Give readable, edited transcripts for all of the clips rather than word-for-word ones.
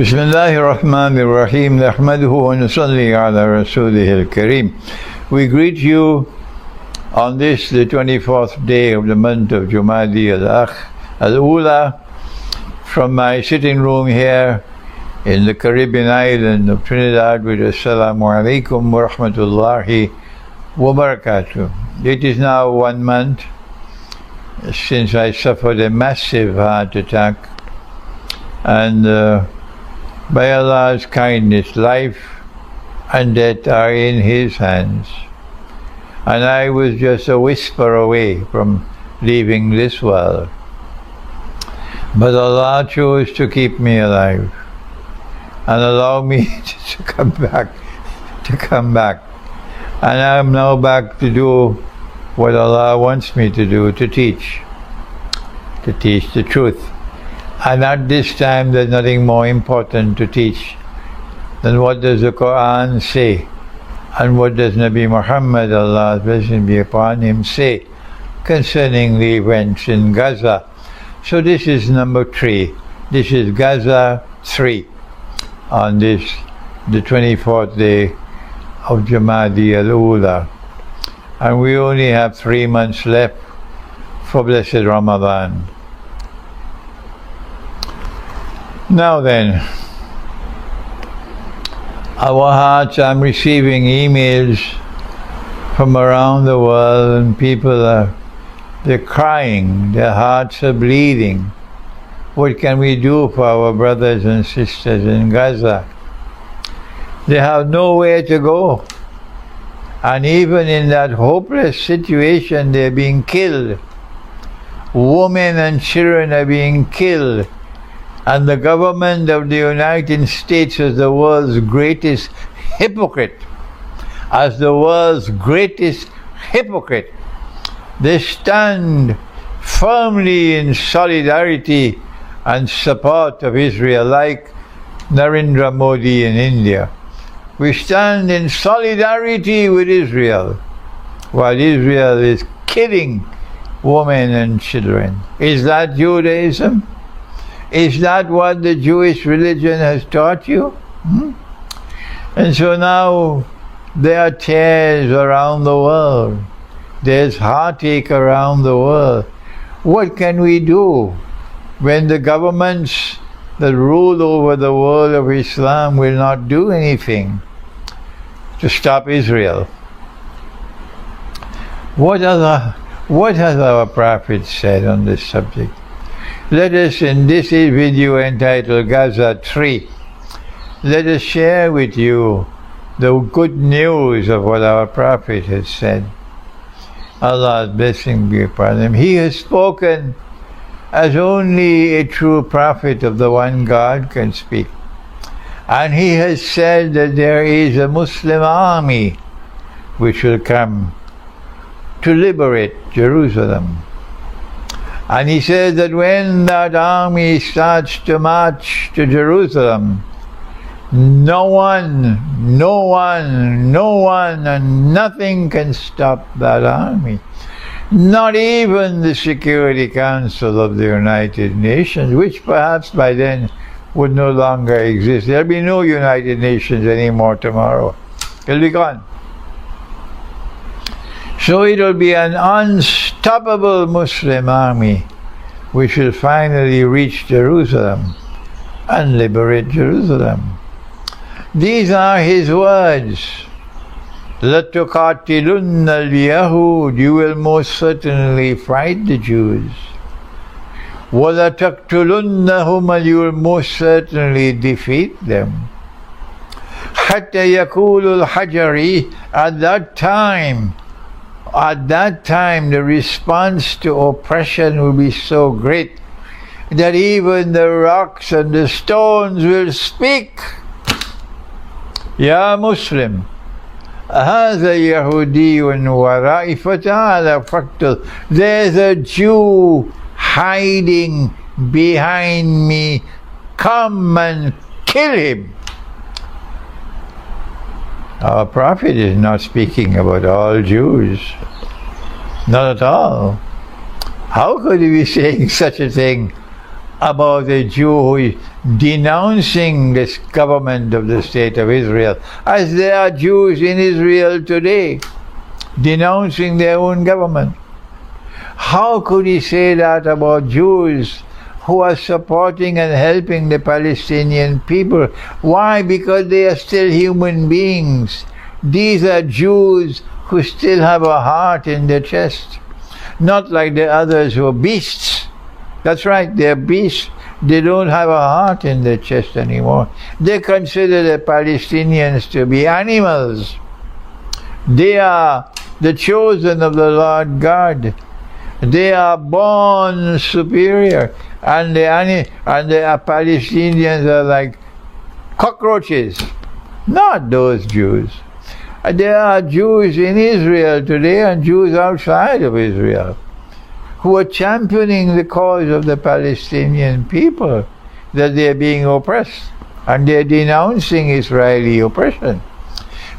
بسم الله الرحمن الرحيم نحمده ونصلي على رسوله الكريم. We greet you on this, the 24th day of the month of Jumadi al-Ula, from my sitting room here in the Caribbean island of Trinidad with Assalamu alaikum wa rahmatullahi wa barakatuh. It is now 1 month since I suffered a massive heart attack, and by Allah's kindness, life and death are in His hands. And I was just a whisper away from leaving this world. But Allah chose to keep me alive and allow me to come back. And I'm now back to do what Allah wants me to do, to teach the truth. And at this time there's nothing more important to teach than what does the Quran say, and what does Nabi Muhammad, Allah's blessing be upon him, say concerning the events in Gaza. So this is number 3. This is Gaza 3 on this, the 24th day of Jumadi al-Ula. And we only have 3 months left for blessed Ramadan. Now then, our hearts, I'm receiving emails from around the world, and people they're crying, their hearts are bleeding. What can we do for our brothers and sisters in Gaza? They have nowhere to go. And even in that hopeless situation, they're being killed. Women and children are being killed. And the government of the United States is the world's greatest hypocrite. As the world's greatest hypocrite, they stand firmly in solidarity and support of Israel, like Narendra Modi in India. We stand in solidarity with Israel, while Israel is killing women and children. Is that Judaism? Is that what the Jewish religion has taught you? And so now there are tears around the world. There's heartache around the world. What can we do when the governments that rule over the world of Islam will not do anything to stop Israel? What has our Prophet said on this subject? Let us, in this video entitled Gaza 3, let us share with you the good news of what our Prophet has said. Allah's blessing be upon him. He has spoken as only a true prophet of the one God can speak. And he has said that there is a Muslim army which will come to liberate Jerusalem. And he says that when that army starts to march to Jerusalem, no one and nothing can stop that army. Not even the Security Council of the United Nations, which perhaps by then would no longer exist. There'll be no United Nations anymore tomorrow. It'll be gone. So it'll be an unstoppable Muslim army which will finally reach Jerusalem and liberate Jerusalem. These are his words. لَتُقَاتِلُنَّ الْيَهُودِ, you will most certainly fight the Jews. وَلَتَقْتُلُنَّهُمْ, you will most certainly defeat them. حَتَّى يَقُولُ الْحَجَرِ, at that time the response to oppression will be so great that even the rocks and the stones will speak. Ya Muslim, هذا يهودي ورائي فتعال فاقتل. There's a Jew hiding behind me. Come and kill him. Our Prophet is not speaking about all Jews. Not at all. How could he be saying such a thing about a Jew who is denouncing this government of the State of Israel, as there are Jews in Israel today denouncing their own government. How could he say that about Jews who are supporting and helping the Palestinian people? Why? Because they are still human beings. These are Jews who still have a heart in their chest, not like the others who are beasts. That's right, they're beasts. They don't have a heart in their chest anymore. They consider the Palestinians to be animals. They are the chosen of the Lord God. They are born superior, and the Palestinians are like cockroaches. Not those Jews. There are Jews in Israel today and Jews outside of Israel who are championing the cause of the Palestinian people, that they are being oppressed, and they are denouncing Israeli oppression.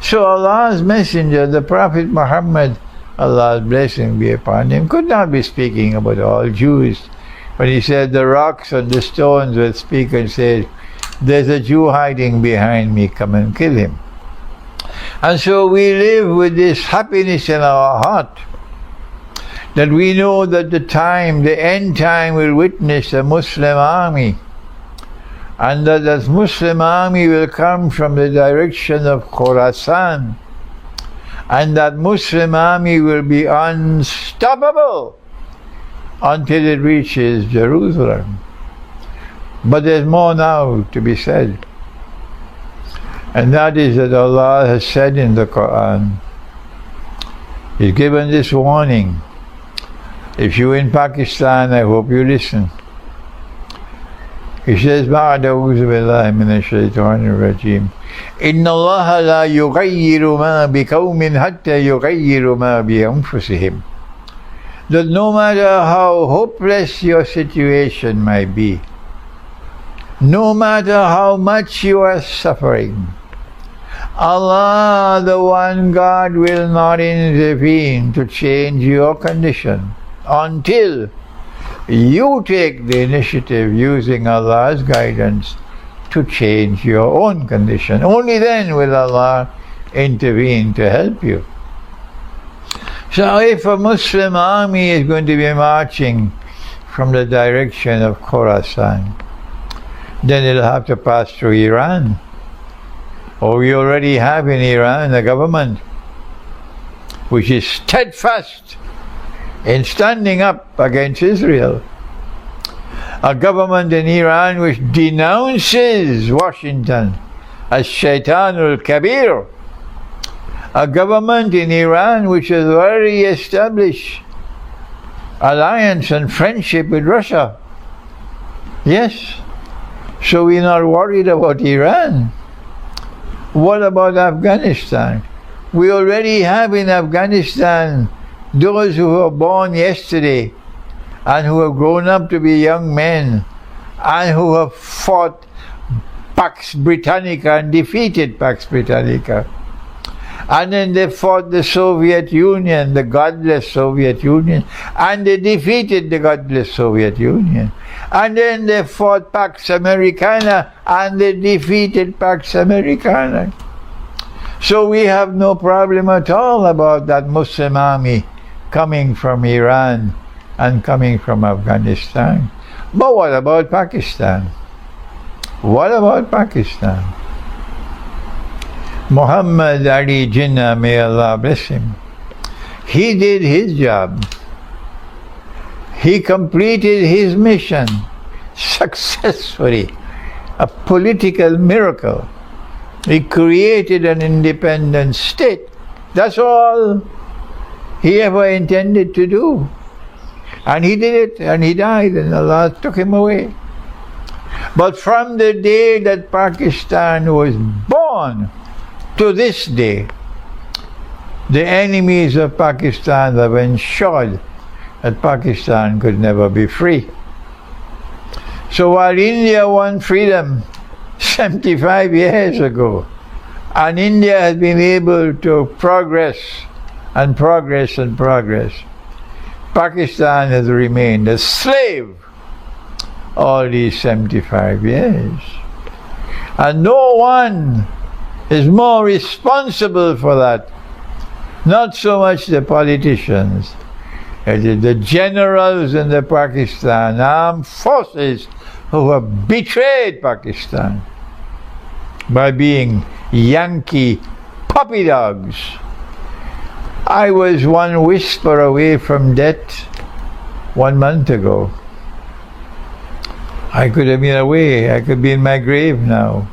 So Allah's messenger, the Prophet Muhammad, Allah's blessing be upon him, could not be speaking about all Jews. When he said the rocks and the stones will speak and say, there's a Jew hiding behind me, come and kill him. And so we live with this happiness in our heart, that we know that the end time will witness a Muslim army, and that this Muslim army will come from the direction of Khorasan, and that Muslim army will be unstoppable until it reaches Jerusalem. But there's more now to be said, and that is that Allah has said in the Quran, He's given this warning. If you're in Pakistan, I hope you listen. He says, بعد أعوذ بالله من الشيطان الرجيم إن الله لا يغير ما بقوم حتى يغيروا ما بأنفسهم. That no matter how hopeless your situation might be, no matter how much you are suffering, Allah, the one God, will not intervene to change your condition until you take the initiative using Allah's guidance to change your own condition. Only then will Allah intervene to help you. So if a Muslim army is going to be marching from the direction of Khorasan, then it'll have to pass through Iran. Or we already have in Iran a government which is steadfast in standing up against Israel. A government in Iran which denounces Washington as Shaitanul Kabir. A government in Iran which has already established alliance and friendship with Russia. Yes. So we're not worried about Iran. What about Afghanistan? We already have in Afghanistan those who were born yesterday and who have grown up to be young men and who have fought Pax Britannica and defeated Pax Britannica. And then they fought the Soviet Union, the godless Soviet Union, and they defeated the godless Soviet Union. And then they fought Pax Americana and they defeated Pax Americana. So we have no problem at all about that Muslim army coming from Iran and coming from Afghanistan. But what about Pakistan? What about Pakistan? Muhammad Ali Jinnah, may Allah bless him, he did his job. He completed his mission successfully, a political miracle. He created an independent state. That's all he ever intended to do. And he did it, and he died, and Allah took him away. But from the day that Pakistan was born to this day, the enemies of Pakistan have ensured that Pakistan could never be free. So while India won freedom 75 years ago, and India has been able to progress and progress and progress, Pakistan has remained a slave all these 75 years. And no one is more responsible for that. Not so much the politicians. It is the generals in the Pakistan armed forces who have betrayed Pakistan by being Yankee puppy dogs. I was one whisper away from death 1 month ago. I could have been away. I could be in my grave now.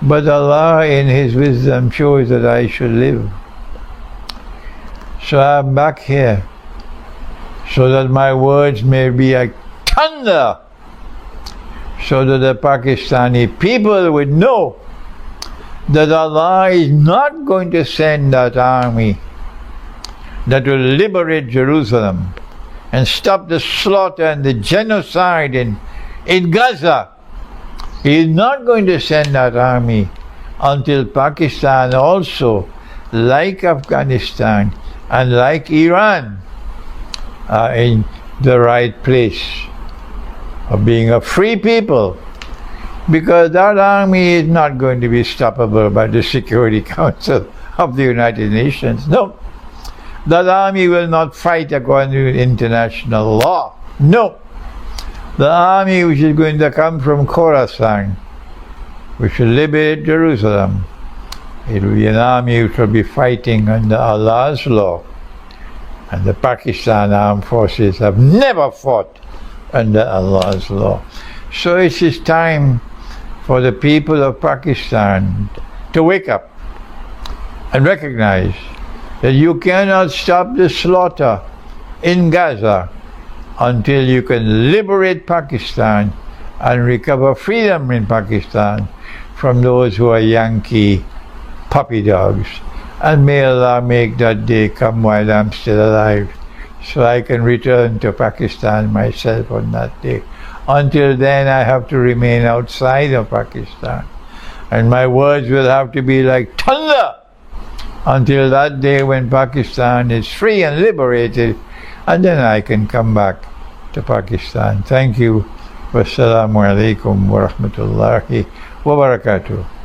But Allah in His wisdom chose that I should live. So I'm back here so that my words may be like thunder, so that the Pakistani people would know that Allah is not going to send that army that will liberate Jerusalem and stop the slaughter and the genocide in Gaza. He is not going to send that army until Pakistan also, like Afghanistan and like Iran, are in the right place of being a free people. Because that army is not going to be stoppable by the Security Council of the United Nations. No. That army will not fight according to international law. No. The army which is going to come from Khorasan, which will liberate Jerusalem, it will be an army which will be fighting under Allah's law. And the Pakistan armed forces have never fought under Allah's law. So it is time for the people of Pakistan to wake up and recognize that you cannot stop the slaughter in Gaza until you can liberate Pakistan and recover freedom in Pakistan from those who are Yankee puppy dogs. And may Allah make that day come while I'm still alive, so I can return to Pakistan myself on that day. Until then, I have to remain outside of Pakistan. And my words will have to be like thunder until that day when Pakistan is free and liberated, and then I can come back to Pakistan. Thank you. Wassalamu alaikum wa rahmatullahi wa barakatuh.